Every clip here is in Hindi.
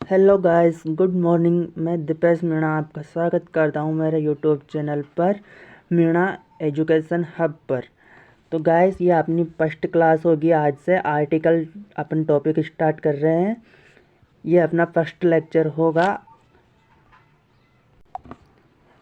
Hello guys, good morning. मैं दीपेश मीणा आपका स्वागत करता हूं मेरे यूट्यूब चैनल पर, मीणा एजुकेशन हब पर। तो गाइस, ये अपनी फर्स्ट क्लास होगी। आज से आर्टिकल अपन टॉपिक स्टार्ट कर रहे हैं। ये अपना फर्स्ट लेक्चर होगा।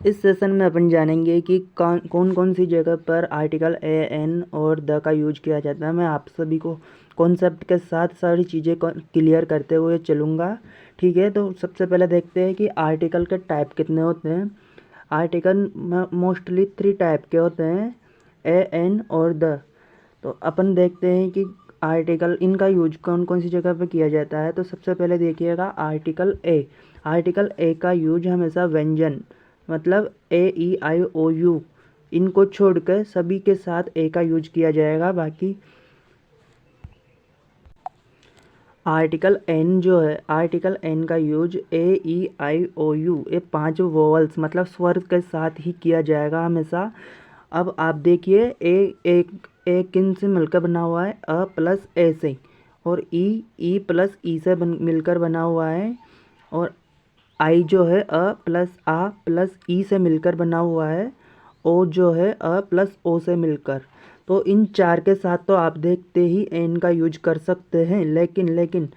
इस सेशन में अपन जानेंगे कि कौन कौन सी जगह पर आर्टिकल ए एन और द का यूज किया जाता है। मैं आप सभी को कॉन्सेप्ट के साथ सारी चीज़ें क्लियर करते हुए चलूँगा। ठीक है, तो सबसे पहले देखते हैं कि आर्टिकल के टाइप कितने होते हैं। आर्टिकल मोस्टली 3 टाइप के होते हैं, ए एन और द। तो अपन देखते हैं कि आर्टिकल इनका यूज कौन कौन सी जगह पर किया जाता है। तो सबसे पहले देखिएगा आर्टिकल ए। आर्टिकल ए का यूज हमेशा व्यंजन मतलब ए ई आई ओ यू इनको छोड़कर सभी के साथ ए का यूज किया जाएगा। बाकी आर्टिकल एन जो है, आर्टिकल एन का use A E I O U ये 5 वोवल्स मतलब स्वर के साथ ही किया जाएगा हमेशा। अब आप देखिए ए किन से मिलकर बना हुआ है, अ प्लस ए से, और ई प्लस ई से मिलकर बना हुआ है, और आई जो है अ प्लस आ प्लस ई से मिलकर बना हुआ है, ओ जो है अ प्लस ओ से मिलकर। तो इन 4 के साथ तो आप देखते ही एन का यूज कर सकते हैं। लेकिन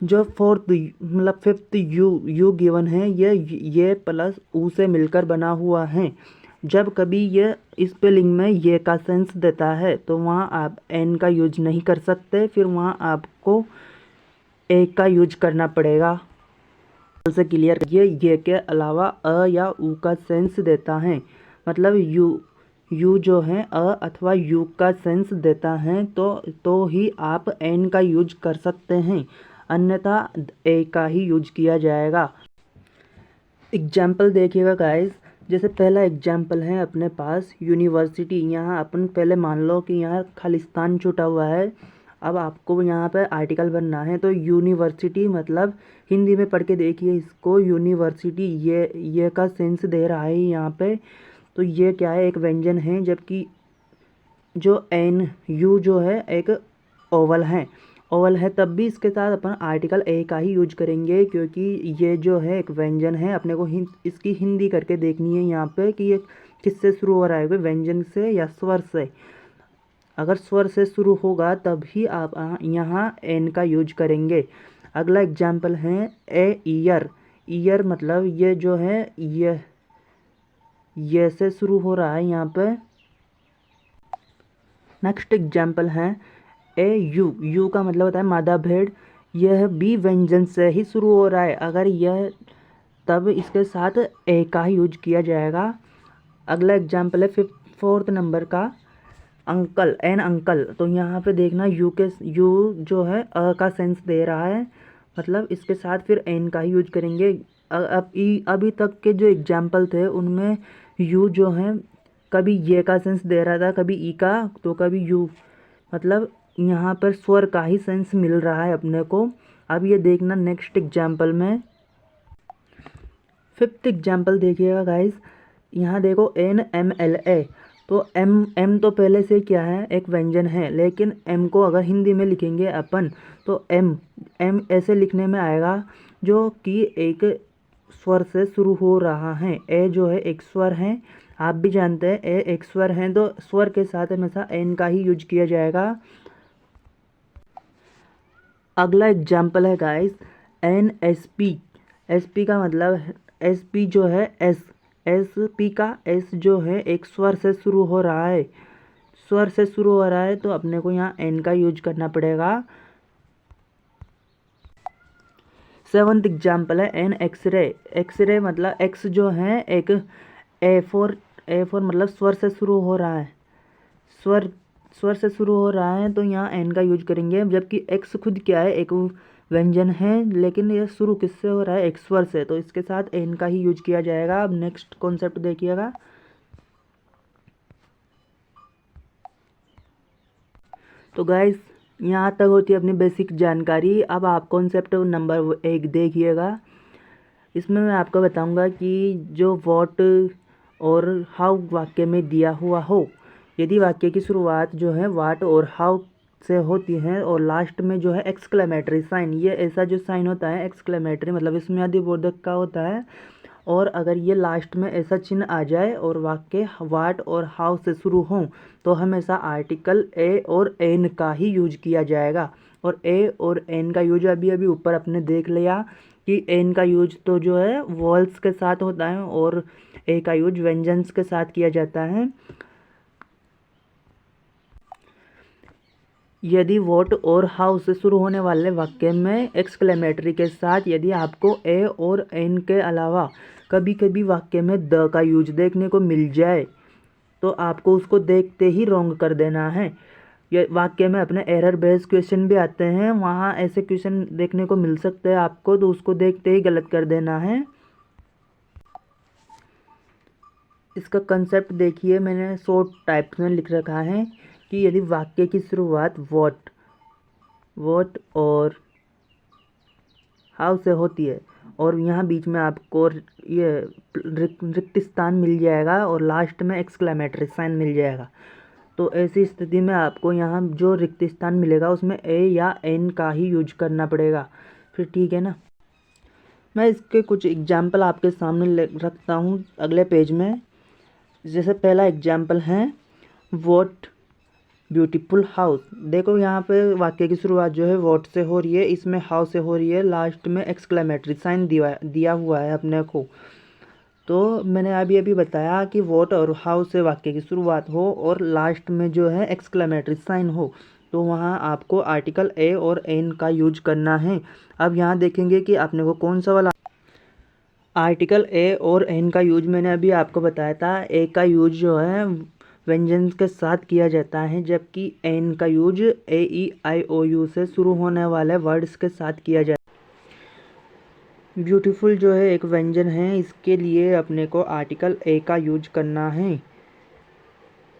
जो फोर्थ मतलब फिफ्थ यू गिवन है, ये प्लस ऊ से मिलकर बना हुआ है। जब कभी ये स्पेलिंग में ये का सेंस देता है तो वहाँ आप एन का यूज नहीं कर सकते, फिर वहाँ आपको ए का यूज करना पड़ेगा। से क्लियर करिए, ये के अलावा अ या ऊ का सेंस देता है, मतलब यू जो है अ अथवा यू का सेंस देता है तो ही आप एन का यूज कर सकते हैं, अन्यथा ए का ही यूज किया जाएगा। एग्जाम्पल देखिएगा गाइस। जैसे पहला एग्जाम्पल है अपने पास यूनिवर्सिटी। यहाँ अपन पहले मान लो कि यहाँ खालिस्तान छूटा हुआ है। अब आपको यहाँ पे आर्टिकल बनना है, तो यूनिवर्सिटी मतलब हिंदी में पढ़ के देखिए इसको, यूनिवर्सिटी ये का सेंस दे रहा है यहाँ पे। तो ये क्या है, एक व्यंजन है, जबकि जो एन यू जो है एक ओवल है तब भी इसके साथ अपन आर्टिकल ए का ही यूज करेंगे, क्योंकि ये जो है एक व्यंजन है। अपने को इसकी हिंदी करके देखनी है यहाँ पे कि ये किससे शुरू हो रहा है, कोई व्यंजन से या स्वर से। अगर स्वर से शुरू होगा तभी आप यहाँ एन का यूज करेंगे। अगला एग्जाम्पल है ए ईयर मतलब ये जो है ये से शुरू हो रहा है यहाँ पे। नेक्स्ट एग्जाम्पल है ए यू का मतलब होता है मादा भेड़। यह भी व्यंजन से ही शुरू हो रहा है, अगर यह तब इसके साथ ए का ही यूज किया जाएगा। अगला एग्जाम्पल है फोर्थ नंबर का अंकल। तो यहाँ पे देखना यू जो है अ का सेंस दे रहा है, मतलब इसके साथ फिर एन का ही यूज करेंगे। अब अभी तक के जो एग्जाम्पल थे उनमें यू जो है कभी ये का सेंस दे रहा था, कभी ई का, तो कभी यू, मतलब यहाँ पर स्वर का ही सेंस मिल रहा है अपने को। अब ये देखना नेक्स्ट एग्जाम्पल में, फिफ्थ एग्जाम्पल देखिएगा गाइस। यहाँ देखो NMLA। तो एम तो पहले से क्या है, एक व्यंजन है, लेकिन एम को अगर हिंदी में लिखेंगे अपन तो एम ऐसे लिखने में आएगा, जो कि एक स्वर से शुरू हो रहा है। ए जो है एक स्वर है, आप भी जानते हैं ए एक स्वर है, तो स्वर के साथ हमेशा एन का ही यूज किया जाएगा। अगला एग्जाम्पल है गाइस NSP। SP का मतलब SP जो है SP का एस जो है एक स्वर से शुरू हो रहा है, स्वर से शुरू हो रहा है, तो अपने को यहाँ एन का यूज करना पड़ेगा। सेवंथ एग्जाम्पल है एन एक्सरे मतलब एक्स जो है एक ए फोर मतलब स्वर से शुरू हो रहा है, स्वर से शुरू हो रहा है, तो यहाँ एन का यूज करेंगे। जबकि एक्स खुद क्या है, एक व्यंजन है, लेकिन ये शुरू किससे हो रहा है, एक स्वर से, तो इसके साथ एन का ही यूज किया जाएगा। अब नेक्स्ट कॉन्सेप्ट देखिएगा। तो गाइस, यहाँ तक होती है अपनी बेसिक जानकारी। अब आप कॉन्सेप्ट नंबर 1 देखिएगा। इसमें मैं आपको बताऊंगा कि जो व्हाट और हाउ वाक्य में दिया हुआ हो, यदि वाक्य की शुरुआत जो है व्हाट और हाउ से होती हैं और लास्ट में जो है एक्सक्लेमेटरी साइन, ये ऐसा जो साइन होता है एक्सक्लेमेटरी मतलब इसमें बोधक का होता है, और अगर ये लास्ट में ऐसा चिन्ह आ जाए और वाक्य व्हाट और हाउ से शुरू हों तो हमेशा आर्टिकल ए और एन का ही यूज किया जाएगा। और ए और एन का यूज अभी अभी ऊपर अपने देख लिया कि एन का यूज तो जो है वॉल्स के साथ होता है और ए का यूज व्यंजन्स के साथ किया जाता है। यदि व्हाट और हाउ से शुरू होने वाले वाक्य में एक्सक्लेमेटरी के साथ यदि आपको ए और एन के अलावा कभी कभी वाक्य में द का यूज देखने को मिल जाए तो आपको उसको देखते ही रॉन्ग कर देना है। ये वाक्य में अपने एरर बेस्ड क्वेश्चन भी आते हैं, वहाँ ऐसे क्वेश्चन देखने को मिल सकते हैं आपको, तो उसको देखते ही गलत कर देना है। इसका कंसेप्ट देखिए, मैंने शॉर्ट टाइप में लिख रखा है कि यदि वाक्य की शुरुआत व्हाट और हाउ से होती है और यहाँ बीच में आपको ये रिक्त स्थान मिल जाएगा और लास्ट में एक्सक्लेमेटरी साइन मिल जाएगा, तो ऐसी स्थिति में आपको यहाँ जो रिक्त स्थान मिलेगा उसमें ए या एन का ही यूज करना पड़ेगा। फिर ठीक है ना। मैं इसके कुछ एग्जाम्पल आपके सामने रखता हूँ अगले पेज में। जैसे पहला एग्जाम्पल है व्हाट ब्यूटीफुल हाउस। देखो यहाँ पे वाक्य की शुरुआत जो है व्हाट से हो रही है, इसमें हाउ से हो रही है, लास्ट में एक्सक्लेमेटरी साइन दिया हुआ है अपने को। तो मैंने अभी बताया कि व्हाट और हाउ से वाक्य की शुरुआत हो और लास्ट में जो है एक्सक्लेमेटरी साइन हो, तो वहाँ आपको आर्टिकल ए और एन का यूज करना है। अब यहाँ देखेंगे कि आपने को कौन सा वाला आर्टिकल ए और एन का यूज मैंने अभी आपको बताया था। ए का यूज जो है व्यंजन के साथ किया जाता है, जबकि एन का यूज AEIOU से शुरू होने वाले वर्ड्स के साथ किया जाता है। ब्यूटीफुल जो है एक व्यंजन है, इसके लिए अपने को आर्टिकल ए का यूज करना है।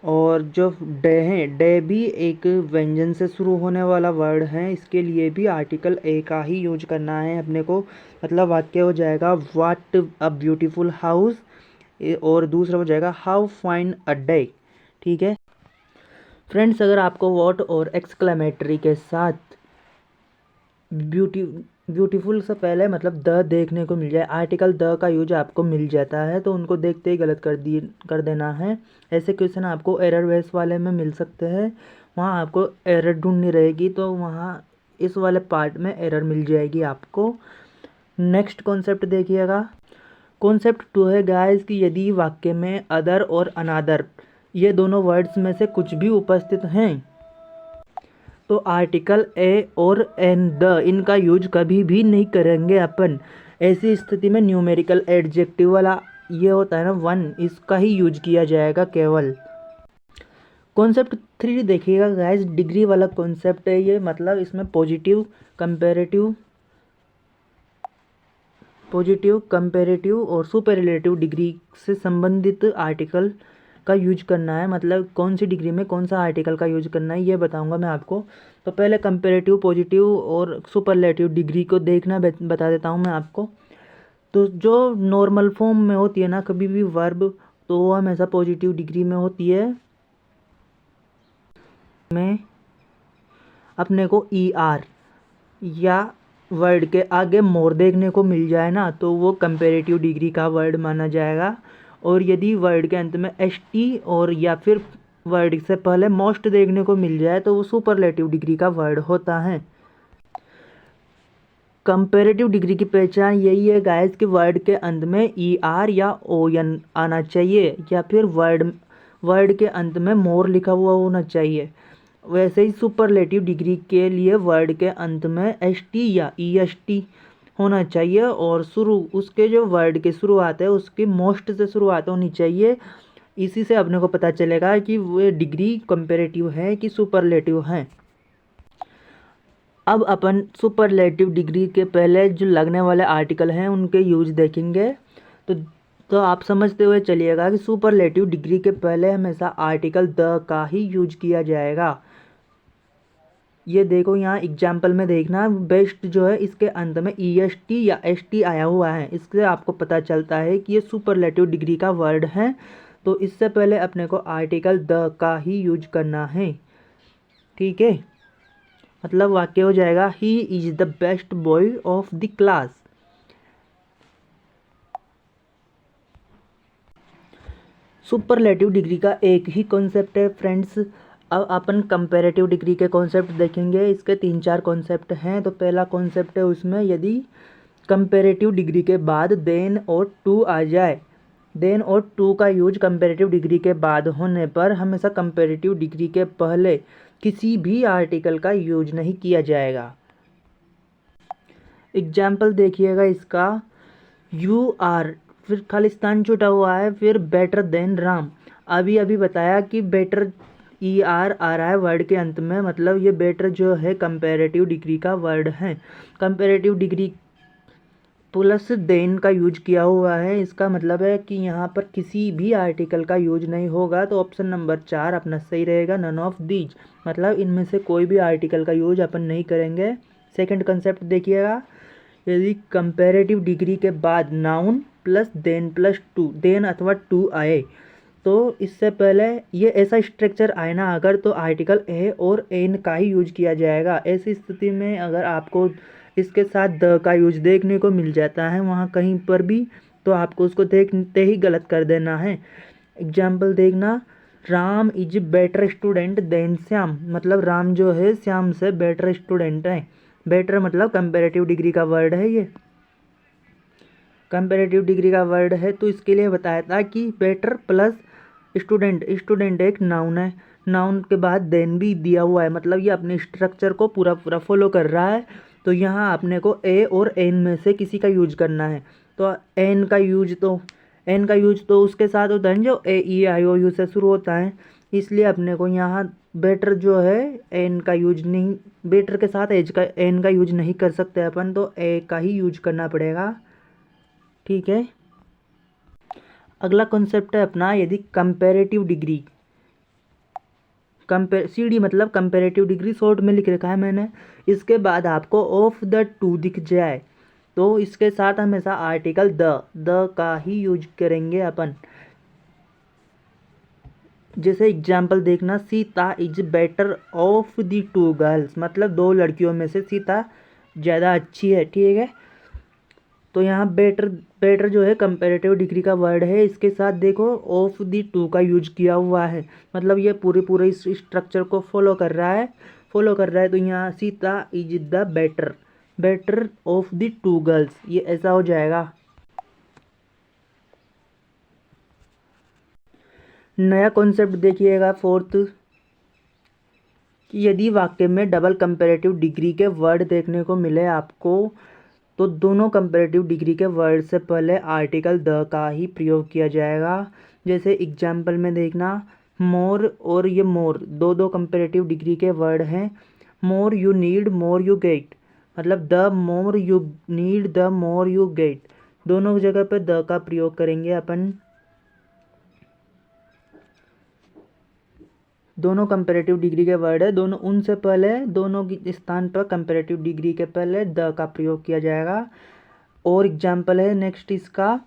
और जो डे है, डे भी एक व्यंजन से शुरू होने वाला वर्ड है, इसके लिए भी आर्टिकल ए का ही यूज करना है अपने को। मतलब वाक्य हो जाएगा व्हाट अ ब्यूटीफुल हाउस और दूसरा हो जाएगा हाउ फाइन अ डे। ठीक है फ्रेंड्स, अगर आपको व्हाट और एक्सक्लेमेटरी के साथ ब्यूटीफुल से पहले मतलब द देखने को मिल जाए, आर्टिकल द का यूज आपको मिल जाता है, तो उनको देखते ही गलत कर देना है। ऐसे क्वेश्चन आपको एरर बेस वाले में मिल सकते हैं, वहाँ आपको एरर ढूंढनी रहेगी, तो वहाँ इस वाले पार्ट में एरर मिल जाएगी आपको। नेक्स्ट कॉन्सेप्ट देखिएगा। कॉन्सेप्ट 2 है गाइस कि यदि वाक्य में अदर और अनादर ये दोनों वर्ड्स में से कुछ भी उपस्थित हैं तो आर्टिकल ए और एन द इनका यूज कभी भी नहीं करेंगे अपन। ऐसी स्थिति में न्यूमेरिकल एडजेक्टिव वाला ये होता है ना 1, इसका ही यूज किया जाएगा केवल। कॉन्सेप्ट 3 देखिएगा गाइस, डिग्री वाला कॉन्सेप्ट है ये, मतलब इसमें पॉजिटिव कंपेरेटिव और सुपरलेटिव डिग्री से संबंधित आर्टिकल का यूज करना है। मतलब कौन सी डिग्री में कौन सा आर्टिकल का यूज करना है ये बताऊंगा मैं आपको। तो पहले कंपेरेटिव, पॉजिटिव और सुपरलेटिव डिग्री को देखना बता देता हूँ मैं आपको। तो जो नॉर्मल फॉर्म में होती है ना कभी भी वर्ब, तो वो हमेशा पॉजिटिव डिग्री में होती है। में अपने को ER या वर्ड के आगे मोर देखने को मिल जाए ना तो वो कंपेरेटिव डिग्री का वर्ड माना जाएगा। और यदि वर्ड के अंत में ST और या फिर वर्ड से पहले मोस्ट देखने को मिल जाए तो वो सुपरलेटिव डिग्री का वर्ड होता है। कंपेरेटिव डिग्री की पहचान यही है गाइस कि वर्ड के अंत में ER या ON आना चाहिए या फिर वर्ड के अंत में मोर लिखा हुआ होना चाहिए। वैसे ही सुपरलेटिव डिग्री के लिए वर्ड के अंत में ST या EST होना चाहिए और उसके जो वर्ड की शुरुआत है उसकी मोस्ट से शुरुआत होनी चाहिए। इसी से अपने को पता चलेगा कि वो डिग्री कंपेरेटिव है कि सुपरलेटिव है। अब अपन सुपरलेटिव डिग्री के पहले जो लगने वाले आर्टिकल हैं उनके यूज देखेंगे। तो आप समझते हुए चलिएगा कि सुपरलेटिव डिग्री के पहले हमेशा आर्टिकल द का ही यूज किया जाएगा। ये देखो यहाँ एग्जाम्पल में देखना, बेस्ट जो है इसके अंत में EST या ST आया हुआ है, इससे आपको पता चलता है कि ये सुपरलेटिव डिग्री का वर्ड है। तो इससे पहले अपने को आर्टिकल द का ही यूज करना है। ठीक है, मतलब वाक्य हो जाएगा he is the best boy of the class. Superlative degree का एक ही कॉन्सेप्ट है फ्रेंड्स। अब अपन कंपैरेटिव डिग्री के कॉन्सेप्ट देखेंगे। इसके 3-4 कॉन्सेप्ट हैं। तो पहला कॉन्सेप्ट है उसमें, यदि कंपैरेटिव डिग्री के बाद देन और टू आ जाए, देन और टू का यूज कंपैरेटिव डिग्री के बाद होने पर हमेशा कंपैरेटिव डिग्री के पहले किसी भी आर्टिकल का यूज नहीं किया जाएगा। एग्जाम्पल देखिएगा इसका, यू आर, फिर खालिस्तान छुटा हुआ है, फिर बेटर देन राम। अभी अभी बताया कि बेटर ई आर आ रहा है वर्ड के अंत में, मतलब ये बेटर जो है कंपैरेटिव डिग्री का वर्ड है। कंपैरेटिव डिग्री प्लस देन का यूज किया हुआ है, इसका मतलब है कि यहाँ पर किसी भी आर्टिकल का यूज नहीं होगा। तो ऑप्शन नंबर 4 अपना सही रहेगा, नन ऑफ दीज, मतलब इनमें से कोई भी आर्टिकल का यूज अपन नहीं करेंगे। सेकंड कंसेप्ट देखिएगा, यदि कंपैरेटिव डिग्री के बाद noun plus than plus to, than अथवा टू आए, तो इससे पहले ये ऐसा स्ट्रक्चर आए ना अगर, तो आर्टिकल ए और एन का ही यूज किया जाएगा। ऐसी स्थिति में अगर आपको इसके साथ द का यूज देखने को मिल जाता है वहाँ कहीं पर भी, तो आपको उसको देखते ही गलत कर देना है। एग्जाम्पल देखना, Ram is better student than Shyam, मतलब राम जो है श्याम से बेटर स्टूडेंट है। बेटर मतलब कंपैरेटिव डिग्री का वर्ड है, ये कंपैरेटिव डिग्री का वर्ड है। तो इसके लिए बताया था कि बेटर प्लस स्टूडेंट, स्टूडेंट एक नाउन है, नाउन के बाद देन भी दिया हुआ है, मतलब ये अपने स्ट्रक्चर को पूरा पूरा फॉलो कर रहा है। तो यहाँ अपने को ए और एन में से किसी का यूज करना है। तो एन का यूज तो उसके साथ होता है जो ए ई आई ओ यू से शुरू होता है, इसलिए अपने को यहाँ बेटर जो है एन का यूज नहीं, बेटर के साथ एज का एन का यूज नहीं कर सकते अपन, तो ए का ही यूज करना पड़ेगा। ठीक है, अगला कॉन्सेप्ट है अपना, यदि कंपैरेटिव डिग्री, सी डी मतलब कंपैरेटिव डिग्री शॉर्ट में लिख रखा है मैंने, इसके बाद आपको ऑफ द टू दिख जाए, तो इसके साथ हमेशा आर्टिकल द का ही यूज करेंगे अपन। जैसे एग्जाम्पल देखना, Sita is better of the two girls, मतलब दो लड़कियों में से सीता ज़्यादा अच्छी है। ठीक है, तो यहाँ बेटर जो है कंपैरेटिव डिग्री का वर्ड है, इसके साथ देखो ऑफ दी टू का यूज किया हुआ है, मतलब ये पूरे इस स्ट्रक्चर को फॉलो कर रहा है। तो यहाँ Sita is the better of the two girls, ये ऐसा हो जाएगा। नया कॉन्सेप्ट देखिएगा फोर्थ, कि यदि वाक्य में डबल कंपैरेटिव डिग्री के वर्ड देखने को मिले आपको, तो दोनों कंपैरेटिव डिग्री के वर्ड से पहले आर्टिकल द का ही प्रयोग किया जाएगा। जैसे एग्जाम्पल में देखना, मोर और ये मोर दो कंपैरेटिव डिग्री के वर्ड हैं। More you need more you get, मतलब the more you need the more you get, दोनों जगह पर द का प्रयोग करेंगे अपन। दोनों कंपैरेटिव डिग्री के वर्ड है, दोनों उनसे पहले, दोनों की स्थान पर कंपैरेटिव डिग्री के पहले द का प्रयोग किया जाएगा। और एग्जाम्पल है नेक्स्ट इसका,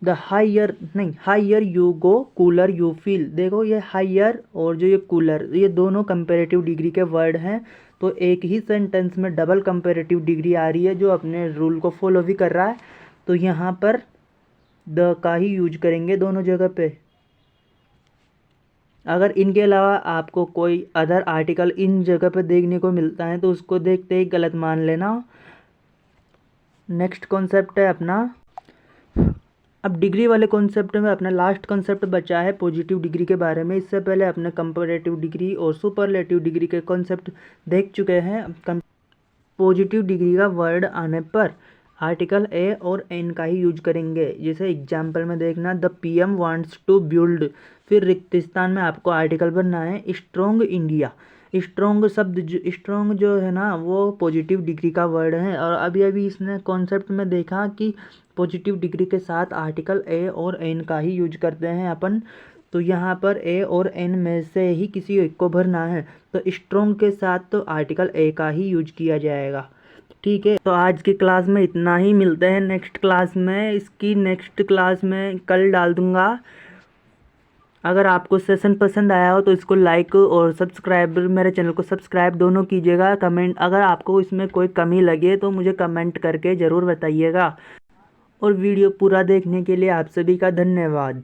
higher you go cooler you feel. देखो ये हाइयर और जो ये कूलर, ये दोनों कंपैरेटिव डिग्री के वर्ड हैं। तो एक ही सेंटेंस में डबल कंपैरेटिव डिग्री आ रही है जो अपने रूल को फॉलो भी कर रहा है, तो यहाँ पर द का ही यूज करेंगे दोनों जगह पे। अगर इनके अलावा आपको कोई अदर आर्टिकल इन जगह पे देखने को मिलता है तो उसको देखते ही गलत मान लेना। नेक्स्ट कॉन्सेप्ट है अपना, अब डिग्री वाले कॉन्सेप्ट में अपना लास्ट कॉन्सेप्ट बचा है पॉजिटिव डिग्री के बारे में। इससे पहले अपने कंपैरेटिव डिग्री और सुपरलेटिव डिग्री के कॉन्सेप्ट देख चुके हैं। पॉजिटिव डिग्री का वर्ड आने पर आर्टिकल ए और एन का ही यूज करेंगे। जैसे एग्जाम्पल में देखना, the PM wants to build, फिर रिक्त स्थान में आपको आर्टिकल बनना है स्ट्रॉन्ग इंडिया। स्ट्रॉन्ग जो है ना वो पॉजिटिव डिग्री का वर्ड है। और अभी इसने कॉन्सेप्ट में देखा कि पॉजिटिव डिग्री के साथ आर्टिकल ए और एन का ही यूज करते हैं अपन। तो यहाँ पर ए और एन में से ही किसी एक को भरना है, तो स्ट्रॉन्ग के साथ तो आर्टिकल ए का ही यूज किया जाएगा। ठीक है, तो आज की क्लास में इतना ही, मिलते हैं नेक्स्ट क्लास में। इसकी नेक्स्ट क्लास में कल डाल दूँगा। अगर आपको सेशन पसंद आया हो तो इसको लाइक और सब्सक्राइब, मेरे चैनल को सब्सक्राइब दोनों कीजिएगा। कमेंट, अगर आपको इसमें कोई कमी लगे तो मुझे कमेंट करके ज़रूर बताइएगा। और वीडियो पूरा देखने के लिए आप सभी का धन्यवाद।